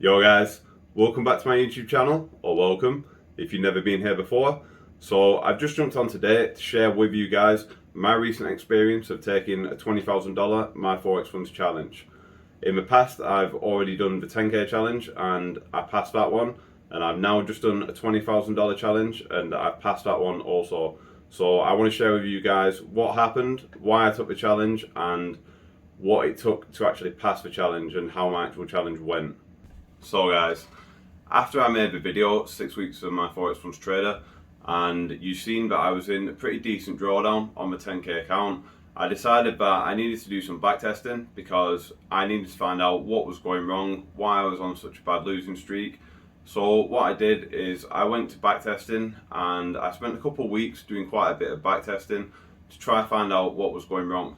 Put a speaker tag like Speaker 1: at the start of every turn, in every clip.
Speaker 1: Yo guys, welcome back to my YouTube channel, or welcome if you've never been here before. So I've just jumped on today to share with you guys my recent experience of taking a $20,000 My Forex Funds challenge. In the past I've already done the 10k challenge and I passed that one, and I've now just done a $20,000 challenge and I've passed that one also. So I want to share with you guys what happened, why I took the challenge, and what it took to actually pass the challenge and how my actual challenge went. So guys, after I made the video 6 weeks of my Forex Funds trader, and you've seen that I was in a pretty decent drawdown on the 10k account, I decided that I needed to do some backtesting because I needed to find out what was going wrong, why I was on such a bad losing streak. So what I did is I went to backtesting and I spent a couple of weeks doing quite a bit of backtesting to try to find out what was going wrong.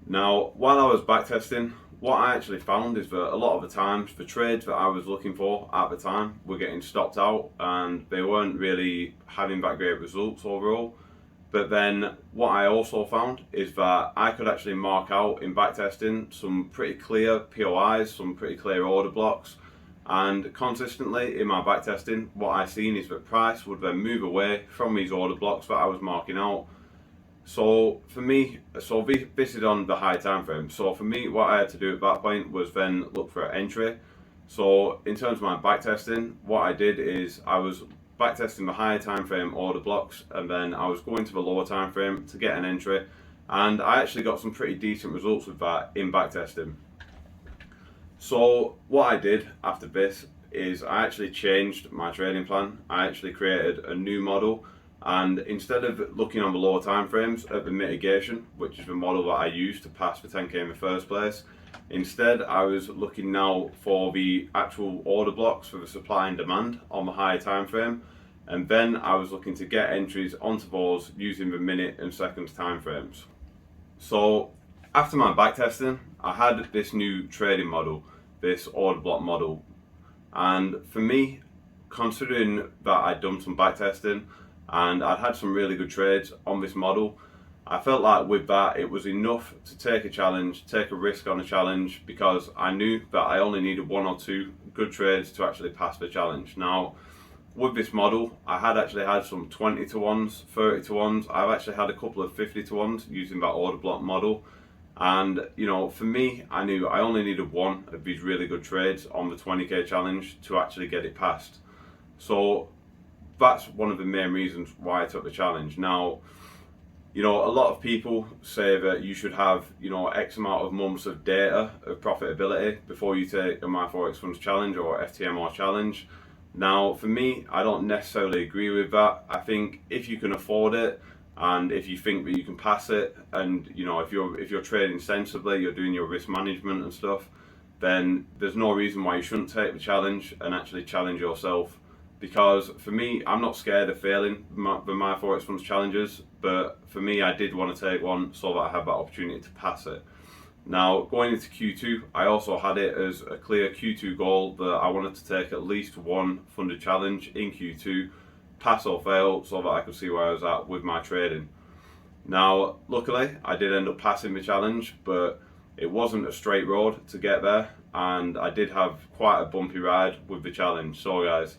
Speaker 1: Now, while I was backtesting, what I actually found is that a lot of the times the trades that I was looking for at the time were getting stopped out and they weren't really having that great results overall. But then what I also found is that I could actually mark out in backtesting some pretty clear POIs, some pretty clear order blocks, and consistently in my backtesting what I seen is that price would then move away from these order blocks that I was marking out. So for me, this is on the high time frame. So for me, what I had to do at that point was then look for an entry. So in terms of my backtesting, what I did is I was backtesting the higher time frame order blocks, and then I was going to the lower time frame to get an entry, and I actually got some pretty decent results with that in backtesting. So what I did after this is I actually changed my trading plan. I actually created a new model. And instead of looking on the lower time frames at the mitigation, which is the model that I used to pass for 10k in the first place, instead I was looking now for the actual order blocks for the supply and demand on the higher time frame, and then I was looking to get entries onto those using the minute and seconds time frames. So after my backtesting, I had this new trading model, this order block model, and for me, considering that I'd done some backtesting and I'd had some really good trades on this model, I felt like with that it was enough to take a challenge, take a risk on a challenge, because I knew that I only needed one or two good trades to actually pass the challenge. Now with this model, I had actually had some 20 to 1s, 30 to 1s, I've actually had a couple of 50 to 1s using that order block model. And you know, for me, I knew I only needed one of these really good trades on the 20k challenge to actually get it passed. So that's one of the main reasons why I took the challenge. Now, you know, a lot of people say that you should have, you know, X amount of months of data of profitability before you take a My Forex Funds challenge or FTMR challenge. Now, for me, I don't necessarily agree with that. I think if you can afford it and if you think that you can pass it, and you know, if you're trading sensibly, you're doing your risk management and stuff, then there's no reason why you shouldn't take the challenge and actually challenge yourself. Because for me, I'm not scared of failing the My Forex Funds challenges, but for me, I did want to take one so that I have that opportunity to pass it. Now, going into Q2, I also had it as a clear Q2 goal that I wanted to take at least one funded challenge in Q2, pass or fail, so that I could see where I was at with my trading. Now, luckily, I did end up passing the challenge, but it wasn't a straight road to get there, and I did have quite a bumpy ride with the challenge. So guys,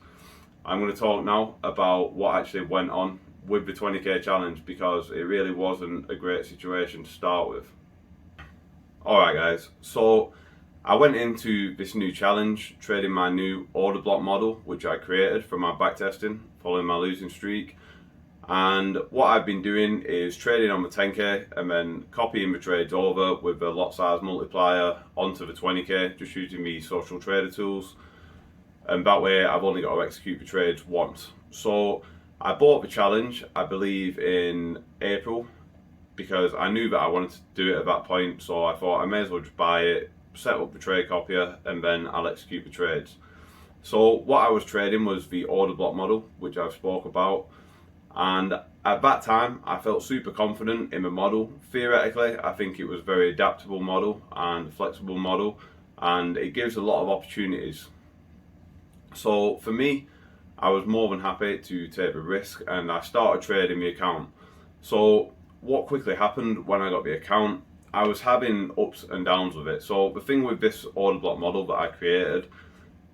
Speaker 1: I'm going to talk now about what actually went on with the 20k challenge, because it really wasn't a great situation to start with. Alright guys, so I went into this new challenge trading my new order block model, which I created from my backtesting following my losing streak. And what I've been doing is trading on the 10k and then copying the trades over with the lot size multiplier onto the 20k, just using the social trader tools. And that way I've only got to execute the trades once. So I bought the challenge, I believe in April, because I knew that I wanted to do it at that point, so I thought I may as well just buy it, set up the trade copier, and then I'll execute the trades. So what I was trading was the order block model, which I've spoke about, and at that time I felt super confident in the model. Theoretically, I think it was a very adaptable model and flexible model, and it gives a lot of opportunities. So for me, I was more than happy to take the risk, and I started trading the account. So what quickly happened when I got the account, I was having ups and downs with it. So the thing with this order block model that I created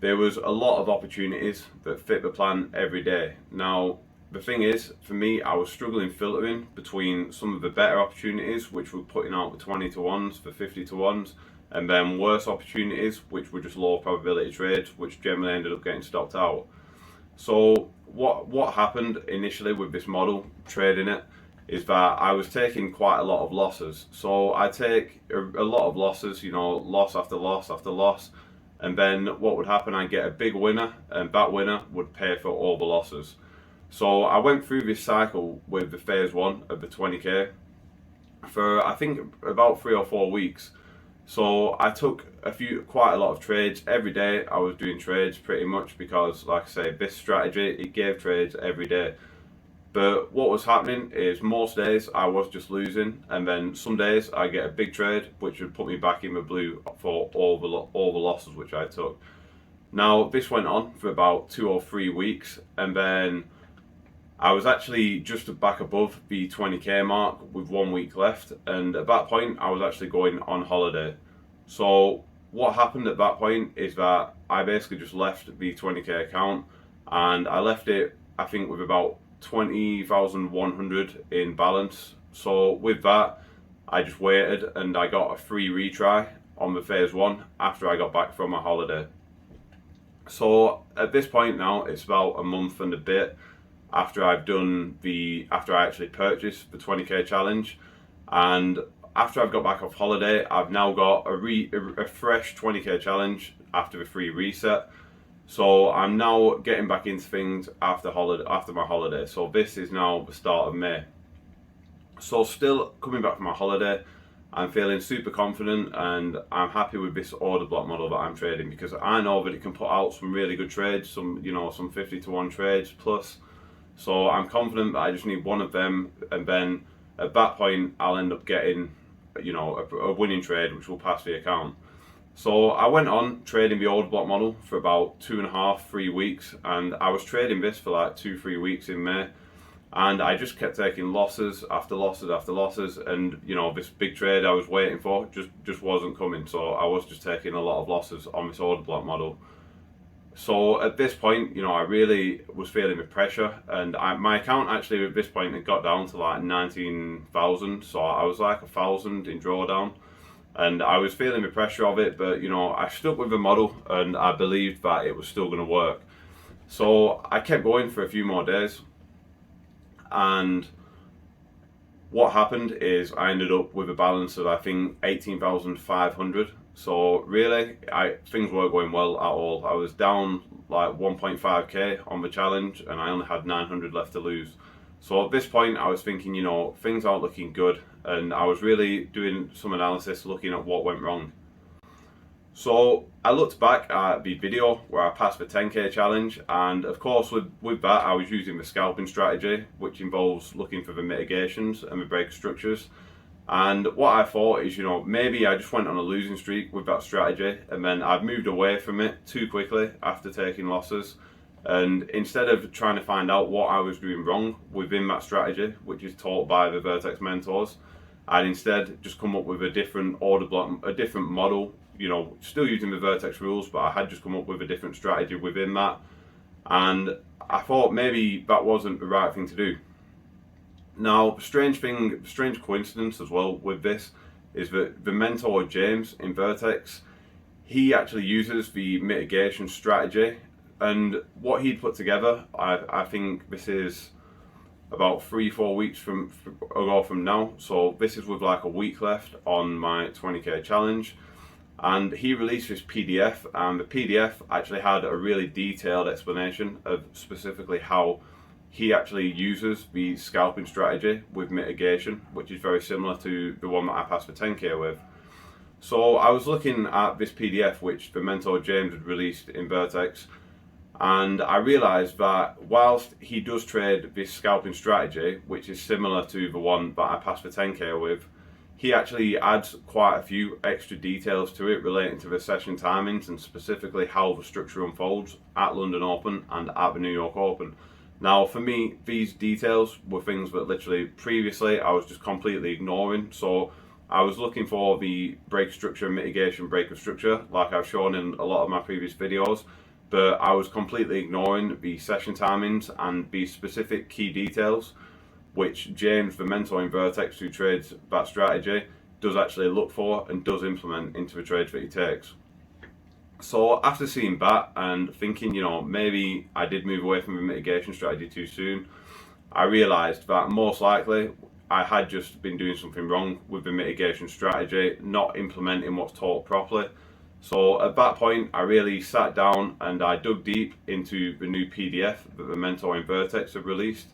Speaker 1: there was a lot of opportunities that fit the plan every day. Now, the thing is, for me, I was struggling filtering between some of the better opportunities, which were putting out the 20 to 1s, the 50 to 1s, and then worse opportunities, which were just low probability trades, which generally ended up getting stopped out. So what happened initially with this model, trading it, is that I was taking quite a lot of losses. So I take a lot of losses, you know, loss after loss after loss, and then what would happen, I'd get a big winner, and that winner would pay for all the losses. So I went through this cycle with the phase 1 of the 20k for I think about 3 or 4 weeks. So I took quite a lot of trades every day. I was doing trades pretty much because, like I say, this strategy, it gave trades every day. But what was happening is most days I was just losing, and then some days I get a big trade which would put me back in the blue for all the losses which I took. Now this went on for about 2 or 3 weeks, and then I was actually just back above the 20k mark with 1 week left, and at that point I was actually going on holiday. So what happened at that point is that I basically just left the 20k account, and I left it, I think, with about 20,100 in balance. So with that, I just waited and I got a free retry on the phase 1 after I got back from my holiday. So at this point now, it's about a month and a bit after I actually purchased the 20k challenge, and after I've got back off holiday, I've now got a fresh 20k challenge after the free reset. So I'm now getting back into things after my holiday. So this is now the start of May. So still coming back from my holiday, I'm feeling super confident, and I'm happy with this order block model that I'm trading, because I know that it can put out some really good trades, some 50 to 1 trades plus. So I'm confident that I just need one of them, and then at that point I'll end up getting, a winning trade which will pass the account. So I went on trading the order block model for about 2.5, 3 weeks, and I was trading this for like 2-3 weeks in May, and I just kept taking losses after losses after losses, and this big trade I was waiting for just wasn't coming. So I was just taking a lot of losses on this order block model. So at this point, I really was feeling the pressure, and my account actually at this point had got down to like 19,000, so I was like 1,000 in drawdown, and I was feeling the pressure of it, but I stuck with the model and I believed that it was still going to work. So I kept going for a few more days, and what happened is I ended up with a balance of, I think, 18,500. So really, things weren't going well at all. I was down like 1.5k on the challenge, and I only had 900 left to lose. So at this point I was thinking, things aren't looking good, and I was really doing some analysis, looking at what went wrong. So I looked back at the video where I passed the 10k challenge, and of course with that I was using the scalping strategy, which involves looking for the mitigations and the break structures. And what I thought is, maybe I just went on a losing streak with that strategy, and then I've moved away from it too quickly after taking losses. And instead of trying to find out what I was doing wrong within that strategy, which is taught by the Vertex mentors, I'd instead just come up with a different order block, a different model, still using the Vertex rules, but I had just come up with a different strategy within that. And I thought maybe that wasn't the right thing to do. Now, strange coincidence as well with this is that the mentor James in Vertex, he actually uses the mitigation strategy, and what he'd put together, I think this is about 3-4 weeks ago from now. So this is with like a week left on my 20k challenge, and he released this PDF, and the PDF actually had a really detailed explanation of specifically how he actually uses the scalping strategy with mitigation, which is very similar to the one that I passed for 10k with. So I was looking at this PDF which the mentor James had released in Vertex, and I realized that whilst he does trade this scalping strategy, which is similar to the one that I passed for 10k with, he actually adds quite a few extra details to it relating to the session timings and specifically how the structure unfolds at London Open and at the New York Open. Now, for me, these details were things that literally previously I was just completely ignoring. So I was looking for the break structure, mitigation break of structure, like I've shown in a lot of my previous videos, but I was completely ignoring the session timings and the specific key details which James, the mentor in Vertex who trades that strategy, does actually look for and does implement into the trades that he takes. So after seeing that and thinking, maybe I did move away from the mitigation strategy too soon, I realised that most likely I had just been doing something wrong with the mitigation strategy, not implementing what's taught properly. So at that point, I really sat down and I dug deep into the new PDF that the mentor in Vertex have released.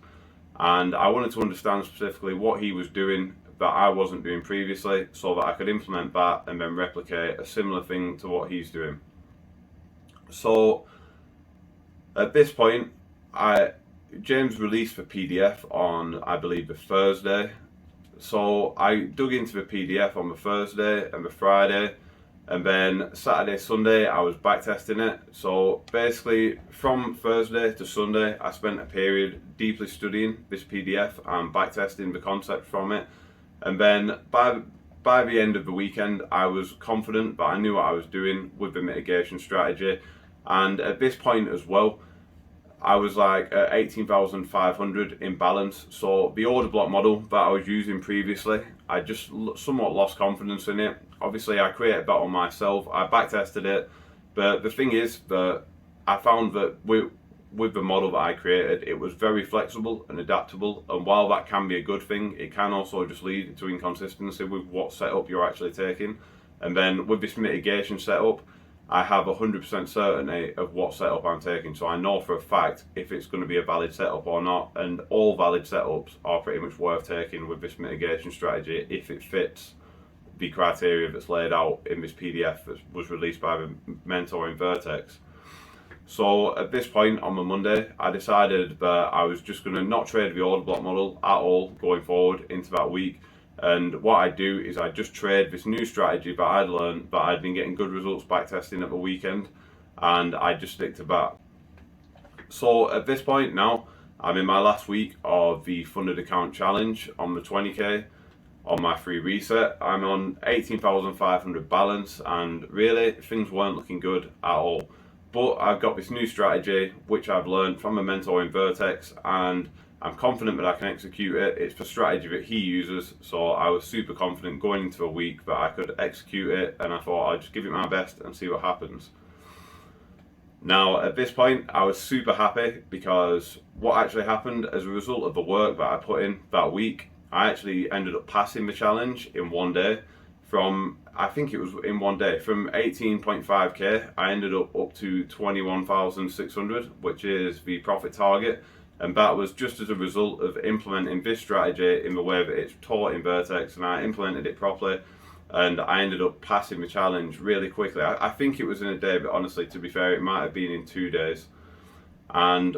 Speaker 1: And I wanted to understand specifically what he was doing that I wasn't doing previously so that I could implement that and then replicate a similar thing to what he's doing. So at this point, James released the PDF on, I believe, the Thursday. So I dug into the PDF on the Thursday and the Friday, and then Saturday, Sunday, I was backtesting it. So basically, from Thursday to Sunday, I spent a period deeply studying this PDF and backtesting the concept from it. And then by the end of the weekend, I was confident that I knew what I was doing with the mitigation strategy. And at this point as well, I was like at 18,500 in balance. So the order block model that I was using previously, I just somewhat lost confidence in it. Obviously, I created that on myself. I backtested it. But the thing is that I found that with the model that I created, it was very flexible and adaptable. And while that can be a good thing, it can also just lead to inconsistency with what setup you're actually taking. And then with this mitigation setup, I have 100% certainty of what setup I'm taking, so I know for a fact if it's going to be a valid setup or not, and all valid setups are pretty much worth taking with this mitigation strategy if it fits the criteria that's laid out in this PDF that was released by the mentor in Vertex. So at this point on the Monday, I decided that I was just going to not trade the order block model at all going forward into that week. And what I do is I just trade this new strategy that I'd learned, that I'd been getting good results backtesting at the weekend, and I just stick to that. So at this point now, I'm in my last week of the funded account challenge on the 20k on my free reset. I'm on 18,500 balance, and really things weren't looking good at all. But I've got this new strategy which I've learned from a mentor in Vertex, and I'm confident that I can execute it. It's the strategy that he uses, so I was super confident going into a week that I could execute it, and I thought I'd just give it my best and see what happens. Now, at this point, I was super happy because what actually happened as a result of the work that I put in that week, I actually ended up passing the challenge in one day. I think it was in one day, from 18.5k, I ended up to 21,600, which is the profit target. And that was just as a result of implementing this strategy in the way that it's taught in Vertex, and I implemented it properly, and I ended up passing the challenge really quickly. I think it was in a day, but honestly, to be fair, it might have been in 2 days. And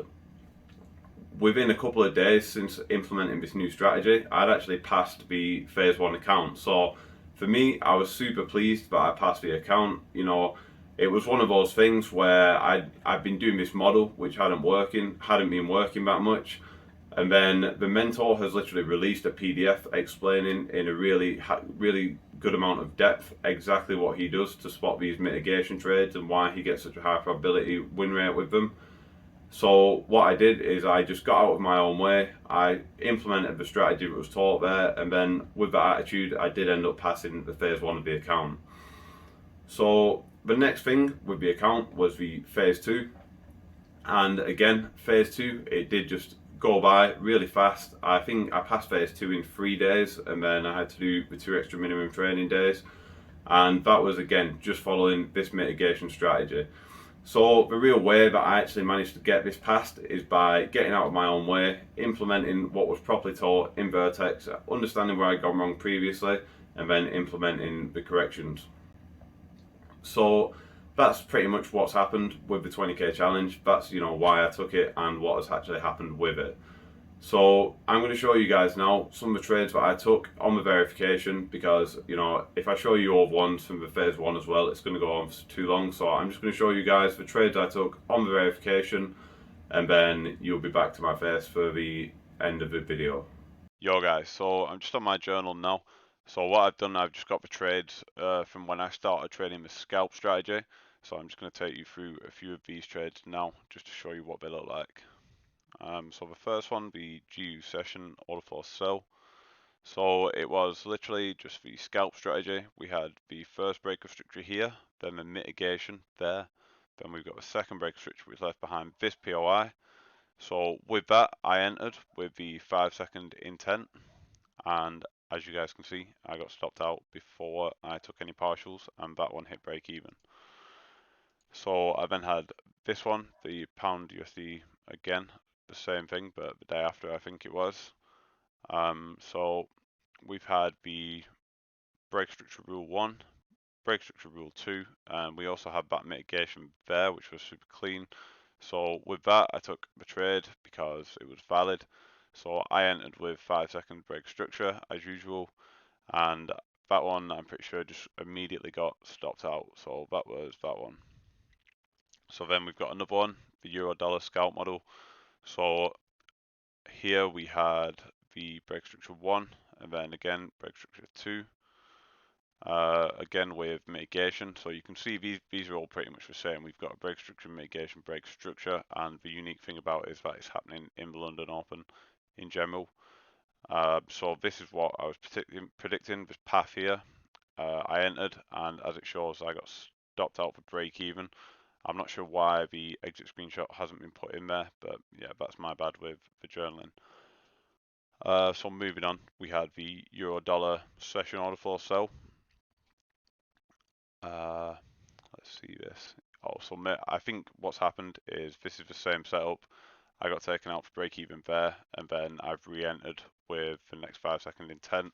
Speaker 1: within a couple of days since implementing this new strategy, I'd actually passed the phase 1 account. So for me, I was super pleased that I passed the account. It was one of those things where I'd been doing this model which hadn't been working that much, and then the mentor has literally released a PDF explaining in a really good amount of depth exactly what he does to spot these mitigation trades and why he gets such a high probability win rate with them. So what I did is I just got out of my own way, I implemented the strategy that was taught there, and then with that attitude I did end up passing the phase 1 of the account. So the next thing with the account was the phase 2, and again phase 2, it did just go by really fast. I think I passed phase 2 in 3 days, and then I had to do the 2 extra minimum training days, and that was again just following this mitigation strategy. So the real way that I actually managed to get this passed is by getting out of my own way, implementing what was properly taught in Vertex, understanding where I'd gone wrong previously, and then implementing the corrections. So that's pretty much what's happened with the 20k challenge. That's why I took it and what has actually happened with it. So I'm going to show you guys now some of the trades that I took on the verification, because if I show you all ones from the phase 1 as well, it's going to go on for too long. So I'm just going to show you guys the trades I took on the verification, and then you'll be back to my face for the end of the video. Yo guys, so I'm just on my journal now. So what I've done, I've just got the trades from when I started trading the scalp strategy.
Speaker 2: So I'm just going to take you through a few of these trades now, just to show you what they look like. So the first one, the GU session order flow sell. So it was literally just the scalp strategy. We had the first break of structure here, then the mitigation there, then we've got the second break of structure which left behind this POI. So with that, I entered with the 5-second intent, and as you guys can see, I got stopped out before I took any partials, and that one hit break even. So I then had this one, the pound USD again, the same thing, but the day after I think it was. So we've had the break structure rule 1, break structure rule 2, and we also had that mitigation there, which was super clean. So with that, I took the trade because it was valid. So I entered with 5-second break structure as usual, and that one I'm pretty sure just immediately got stopped out. So that was that one. So then we've got another one, the Euro Dollar Scout model. So here we had the break structure 1, and then again break structure 2. Again with mitigation, so you can see these are all pretty much the same. We've got a break structure, mitigation, break structure, and the unique thing about it is that it's happening in the London Open in general. So this is what I was predicting, this path here. I entered, and as it shows, I got stopped out for break even. I'm not sure why the exit screenshot hasn't been put in there, but yeah, that's my bad with the journaling. So moving on, we had the Euro Dollar session order flow sell. Let's see this. Oh, so I think what's happened is this is the same setup. I got taken out for break even there, and then I've re-entered with the next 5-second intent.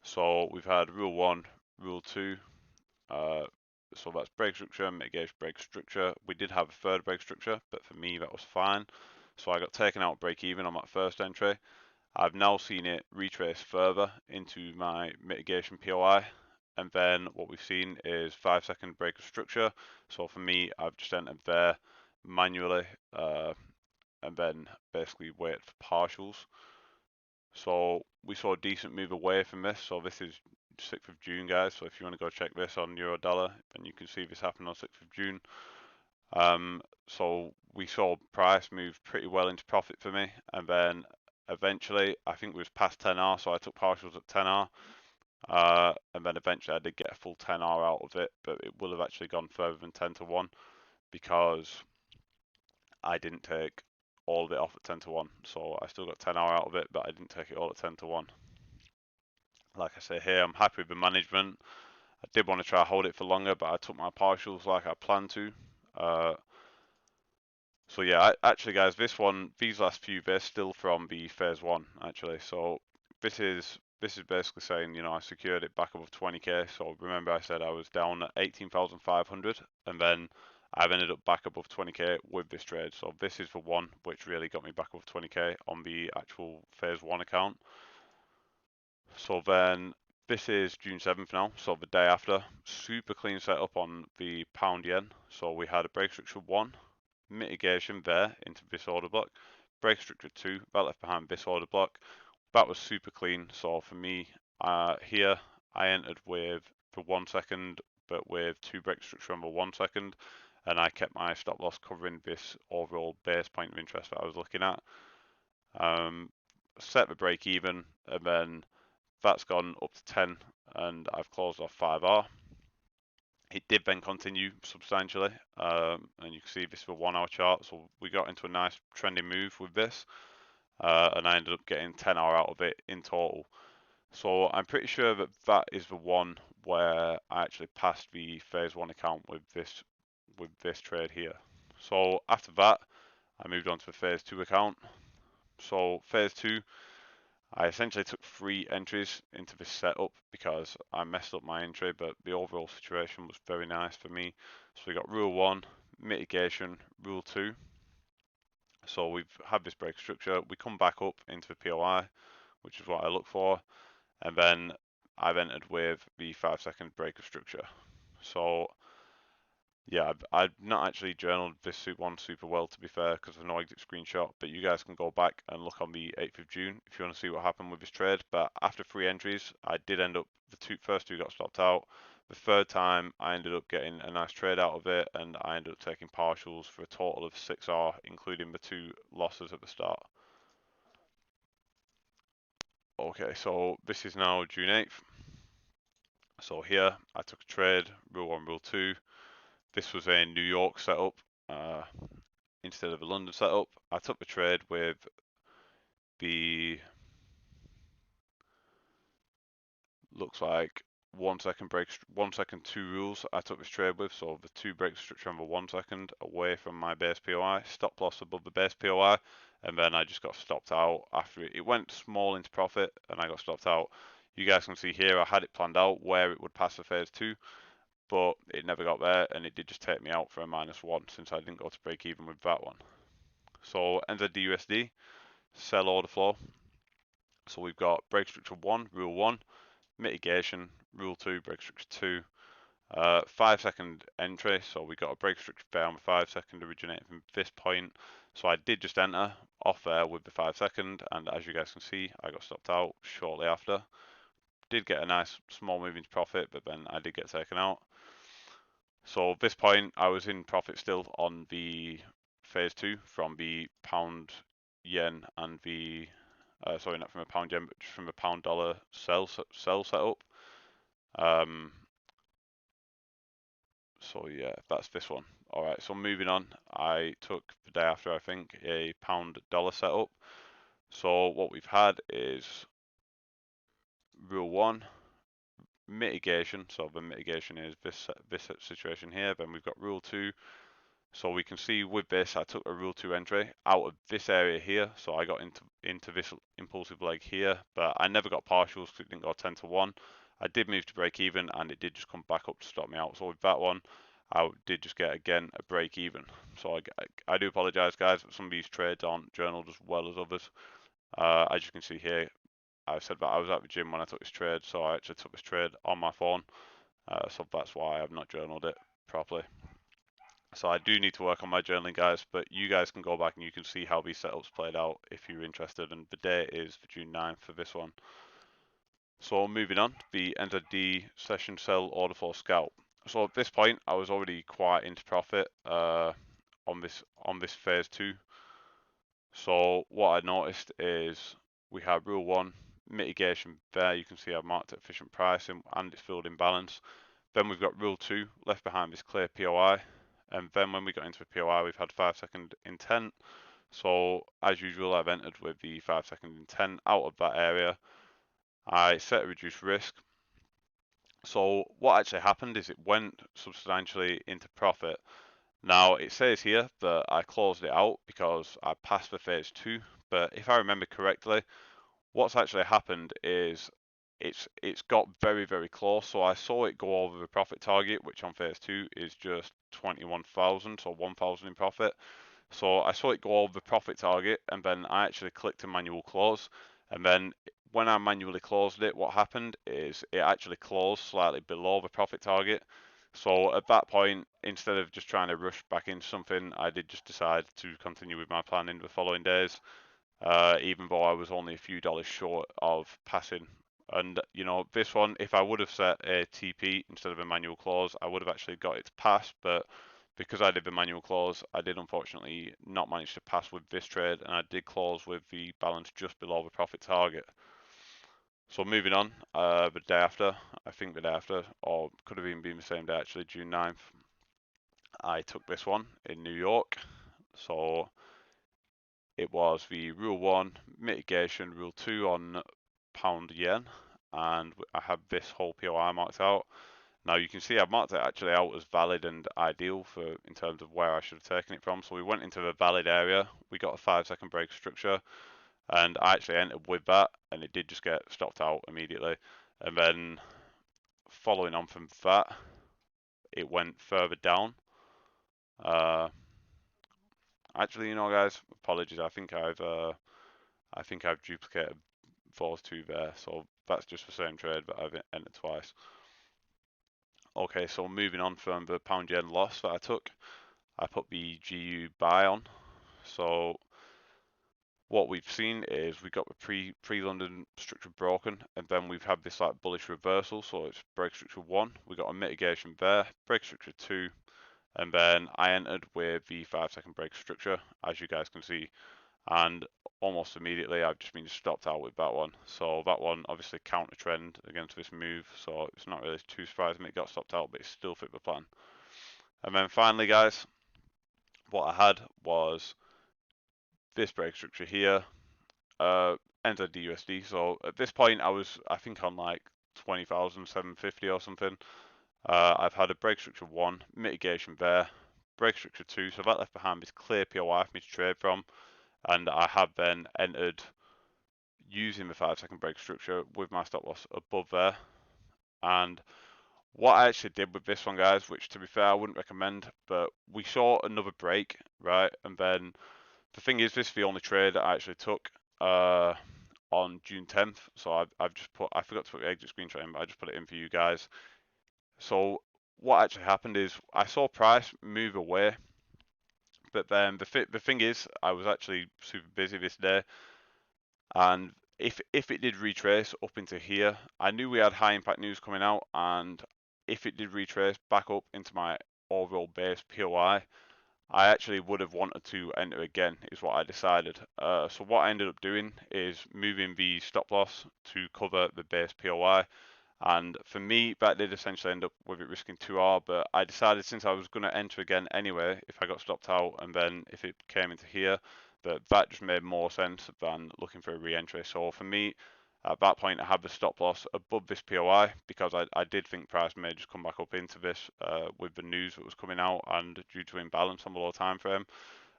Speaker 2: So we've had rule 1, rule 2. So that's break structure, mitigation, break structure. We did have a third break structure, but for me that was fine. So I got taken out break even on that first entry. I've now seen it retrace further into my mitigation POI, and then what we've seen is 5-second break of structure. So for me, I've just entered there manually, and then basically wait for partials. So we saw a decent move away from this. So this is 6th of June, guys. So if you want to go check this on Euro Dollar, then you can see this happened on 6th of June. So we saw price move pretty well into profit for me, and then eventually I think it was past 10R, so I took partials at 10R, and then eventually I did get a full 10R out of it, but it will have actually gone further than 10 to 1 because I didn't take all of it off at 10 to 1. So I still got 10R out of it, but I didn't take it all at 10 to 1. Like I say here, I'm happy with the management. I did want to try to hold it for longer, but I took my partials like I planned to. So yeah, actually guys, these last few, they're still from the phase 1 actually. So this is basically saying, I secured it back above 20k. So remember I said I was down at 18,500, and then I've ended up back above 20k with this trade. So this is the one which really got me back above 20k on the actual phase 1 account. So then this is June 7th now, so the day after. Super clean setup on the pound yen. So we had a break structure 1, mitigation there into this order block, break structure 2, that left behind this order block. That was super clean. So for me, here I entered with the 1 second, but with 2 break structure on the 1 second, and I kept my stop loss covering this overall base point of interest that I was looking at. Set the break even, and then that's gone up to 10, and I've closed off 5R. It did then continue substantially, and you can see this is a 1-hour chart, so we got into a nice trending move with this, and I ended up getting 10R out of it in total. So I'm pretty sure that that is the one where I actually passed the phase 1 account with this trade here. So after that, I moved on to the phase 2 account. So phase 2, I essentially took 3 entries into this setup because I messed up my entry, but the overall situation was very nice for me. So we got rule 1, mitigation, rule 2. So we've had this break structure. We come back up into the POI, which is what I look for, and then I've entered with the 5-second break of structure. So yeah, I've not actually journaled this one super well, to be fair, because there's no exit screenshot, but you guys can go back and look on the 8th of June if you want to see what happened with this trade. But after 3 entries, I did end up, the first two got stopped out, The third time I ended up getting a nice trade out of it, and I ended up taking partials for a total of 6R, including the 2 losses at the start. Okay, so this is now June 8th. So here I took a trade, rule 1, rule 2. This was a New York setup instead of a London setup. I took the trade with the, looks like 1 second break, 1 second 2 rules I took this trade with. So the 2 break structure on the 1 second away from my base POI, stop loss above the base POI, and then I just got stopped out after it went small into profit and I got stopped out. You guys can see here I had it planned out where it would pass the phase 2, but it never got there, and it did just take me out for a -1 since I didn't go to break even with that one. So NZDUSD, sell order flow. So we've got break structure 1, rule 1, mitigation, rule 2, break structure 2, 5 second entry. So we got a break structure there on the 5 second originating from this point. So I did just enter off there with the 5 second, and as you guys can see, I got stopped out shortly after. Did get a nice small move into profit, but then I did get taken out. So at this point, I was in profit still on the phase 2 from the pound yen and the sorry, not from a pound yen, but just from a pound dollar sell setup. So yeah, that's this one. All right, so moving on, I took the day after, I think, a pound dollar setup. So what we've had is rule 1, mitigation. So the mitigation is this situation here. Then we've got rule 2. So we can see with this, I took a rule 2 entry out of this area here. So I got into this impulsive leg here, but I never got partials because it didn't go 10 to 1. I did move to break even, and it did just come back up to stop me out. So with that one, I did just get, again, a break even. So I do apologize, guys, but some of these trades aren't journaled as well as others. As you can see here, I said that I was at the gym when I took this trade, so I actually took this trade on my phone. So that's why I've not journaled it properly. So I do need to work on my journaling, guys, but you guys can go back and you can see how these setups played out if you're interested, and the date is for June 9th for this one. So moving on, the NZD session sell order for scalp. So at this point, I was already quite into profit on this phase 2. So what I noticed is we have rule 1, mitigation there. You can see I've marked at efficient pricing and it's filled in balance. Then we've got rule 2, left behind this clear POI. And then when we got into the POI, we've had 5 second intent. So as usual, I've entered with the 5 second intent out of that area. I set a reduced risk. So what actually happened is it went substantially into profit. Now it says here that I closed it out because I passed the phase 2, but if I remember correctly, what's actually happened is it's got very, very close. So I saw it go over the profit target, which on phase 2 is just 21,000, so 1,000 in profit. So I saw it go over the profit target, and then I actually clicked a manual close. And then when I manually closed it, what happened is it actually closed slightly below the profit target. So at that point, instead of just trying to rush back into something, I did just decide to continue with my plan in the following days. Even though I was only a few dollars short of passing. And you know, this one, if I would have set a TP instead of a manual close, I would have actually got it to pass. But because I did the manual close, I did unfortunately not manage to pass with this trade, and I did close with the balance just below the profit target. So moving on, the day after, I think the day after, or could have even been the same day actually, June 9th, I took this one in New York. So it was the rule 1 mitigation, rule 2 on pound yen, and I had this whole POI marked out. Now you can see I've marked it actually out as valid and ideal for in terms of where I should have taken it from. So we went into the valid area, we got a 5 second break structure, and I actually entered with that, and it did just get stopped out immediately. And then following on from that, it went further down. Actually, you know, guys, apologies. I think I've duplicated those 2 there, so that's just the same trade, but I've entered twice. Okay, so moving on from the pound yen loss that I took, I put the GU buy on. So what we've seen is we got the pre-London structure broken, and then we've had this like bullish reversal. So it's break structure 1, we got a mitigation there, break structure 2, and then I entered with the 5-second break structure, as you guys can see, and almost immediately I've just been stopped out with that one. So that one obviously counter trend against this move, so it's not really too surprising it got stopped out, but it still fit the plan. And then finally, guys, what I had was this break structure here, entered the USD. So at this point, I think on like 20,750 or something. I've had a break structure 1, mitigation there, break structure 2, so that left behind this clear POI for me to trade from, and I have then entered using the 5-second break structure with my stop loss above there. And what I actually did with this one, guys, which to be fair I wouldn't recommend, but we saw another break, right? And then the thing is, this is the only trade that I actually took on June 10th. So I've just put, I forgot to put the exit screenshot in, but I just put it in for you guys. So what actually happened is I saw price move away, but then the thing is, I was actually super busy this day, and if it did retrace up into here, I knew we had high impact news coming out, and if it did retrace back up into my overall base POI, I actually would have wanted to enter again, is what I decided. So what I ended up doing is moving the stop loss to cover the base POI. And for me, that did essentially end up with it risking 2R, but I decided since I was going to enter again anyway, if I got stopped out and then if it came into here, that just made more sense than looking for a re-entry. So for me, at that point, I had the stop loss above this POI because I did think price may just come back up into this with the news that was coming out and due to imbalance on the low time frame.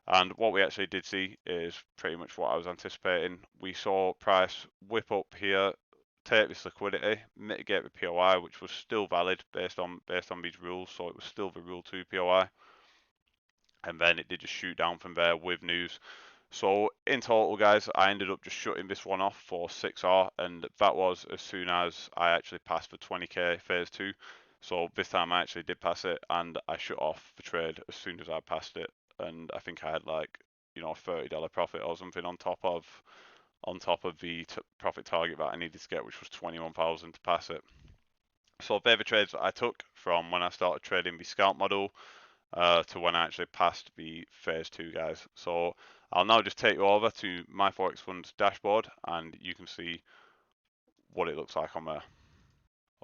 Speaker 2: And what we actually did see is pretty much what I was anticipating. We saw price whip up here, take this liquidity, mitigate the POI, which was still valid based on these rules. So it was still the Rule 2 POI, and then it did just shoot down from there with news. So in total, guys, I ended up just shutting this one off for 6R, and that was as soon as I actually passed the 20k phase 2. So this time I actually did pass it, and I shut off the trade as soon as I passed it, and I think I had like, you know, $30 profit or something on top of the profit target that I needed to get, which was 21,000 to pass it. So they're the trades that I took from when I started trading the scalp model to when I actually passed the phase 2, guys. So I'll now just take you over to my Forex Fund's dashboard and you can see what it looks like on there.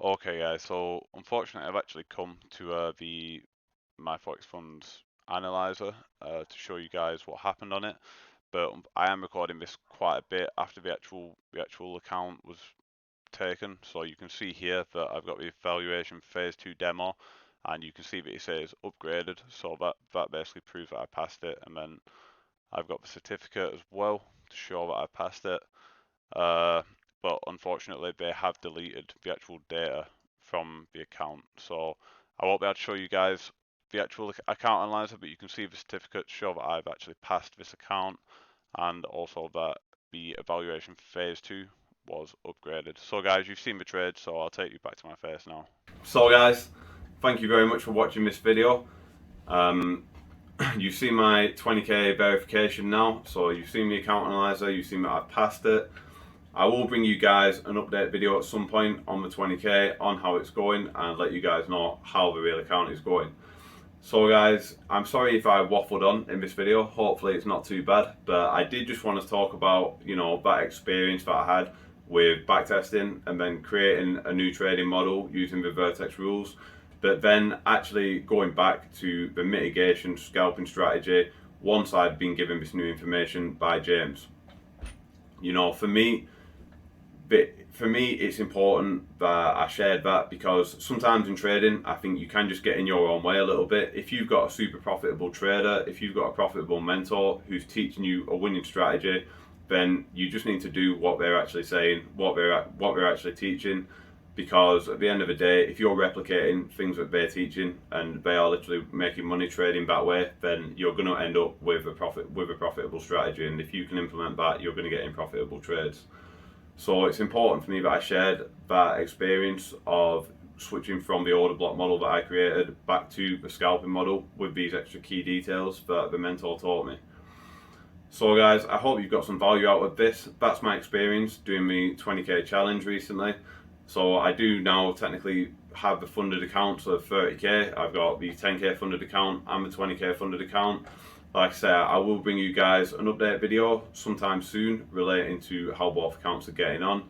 Speaker 2: Okay, guys, so unfortunately I've actually come to the my Forex Fund's analyzer to show you guys what happened on it, but I am recording this quite a bit after the actual account was taken. So you can see here that I've got the valuation phase 2 demo, and you can see that it says upgraded, so that basically proves that I passed it. And then I've got the certificate as well to show that I passed it, but unfortunately they have deleted the actual data from the account, so I won't be able to show you guys the actual account analyzer, but you can see the certificate to show that I've actually passed this account, and also that the evaluation phase 2 was upgraded. So guys, you've seen the trade, so I'll take you back to my face now.
Speaker 1: So guys, thank you very much for watching this video. You've seen my 20k verification now, so you've seen the account analyzer, you've seen that I've passed it. I will bring you guys an update video at some point on the 20k on how it's going and let you guys know how the real account is going. So guys, I'm sorry if I waffled on in this video, hopefully it's not too bad, but I did just want to talk about, you know, that experience that I had with backtesting and then creating a new trading model using the Vertex rules, but then actually going back to the mitigation scalping strategy once I'd been given this new information by James. You know, for me it's important that I shared that, because sometimes in trading I think you can just get in your own way a little bit. If you've got a super profitable trader, if you've got a profitable mentor who's teaching you a winning strategy, then you just need to do what they're actually saying, what they're actually teaching, because at the end of the day, if you're replicating things that they're teaching and they are literally making money trading that way, then you're going to end up with a profitable strategy, and if you can implement that, you're going to get in profitable trades. So it's important for me that I shared that experience of switching from the order block model that I created back to the scalping model with these extra key details that the mentor taught me. So guys, I hope you've got some value out of this. That's my experience doing the 20k challenge recently. So I do now technically have the funded accounts of 30k. I've got the 10k funded account and the 20k funded account. Like I say, I will bring you guys an update video sometime soon relating to how both accounts are getting on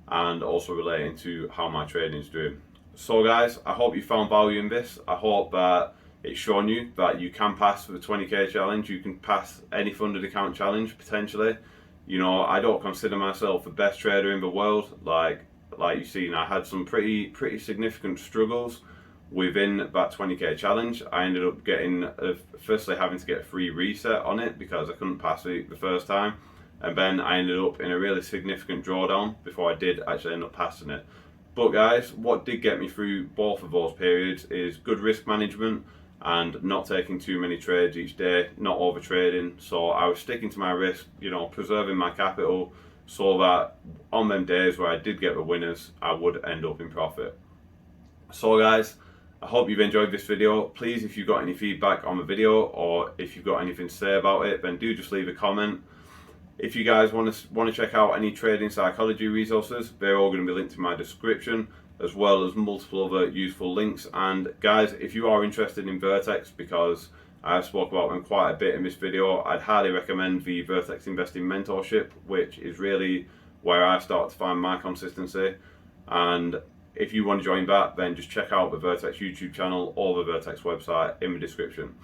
Speaker 1: and also relating to how my trading is doing. So guys, I hope you found value in this. I hope that it's shown you that you can pass the 20k challenge. You can pass any funded account challenge potentially. You know, I don't consider myself the best trader in the world. Like you've seen, I had some pretty significant struggles within that 20k challenge. I ended up getting firstly having to get a free reset on it because I couldn't pass it the first time, and then I ended up in a really significant drawdown before I did actually end up passing it. But guys, what did get me through both of those periods is good risk management and not taking too many trades each day, not over trading. So I was sticking to my risk, you know, preserving my capital so that on them days where I did get the winners, I would end up in profit. So guys, I hope you've enjoyed this video. Please, if you've got any feedback on the video or if you've got anything to say about it, then do just leave a comment. If you guys want to check out any trading psychology resources, they're all going to be linked in my description, as well as multiple other useful links. And guys, if you are interested in Vertex, because I've spoke about them quite a bit in this video, I'd highly recommend the Vertex Investing Mentorship, which is really where I start to find my consistency. And if you want to join that, then just check out the Vertex YouTube channel or the Vertex website in the description.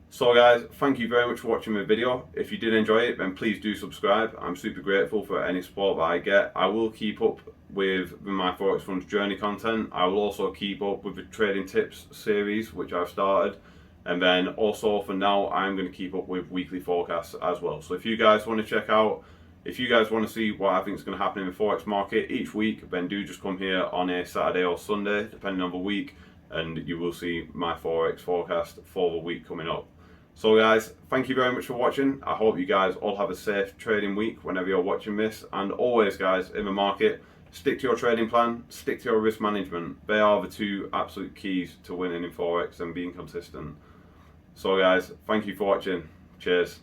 Speaker 1: So guys, thank you very much for watching the video. If you did enjoy it, then please do subscribe. I'm super grateful for any support that I get. I will keep up with my Forex Funds Journey content. I will also keep up with the trading tips series, which I've started. And then also for now, I'm going to keep up with weekly forecasts as well. So if you guys want to check out, if you guys want to see what I think is going to happen in the Forex market each week, then do just come here on a Saturday or Sunday, depending on the week, and you will see my Forex forecast for the week coming up. So guys, thank you very much for watching. I hope you guys all have a safe trading week whenever you're watching this. And always guys, in the market, stick to your trading plan, stick to your risk management. They are the two absolute keys to winning in Forex and being consistent. So guys, thank you for watching. Cheers.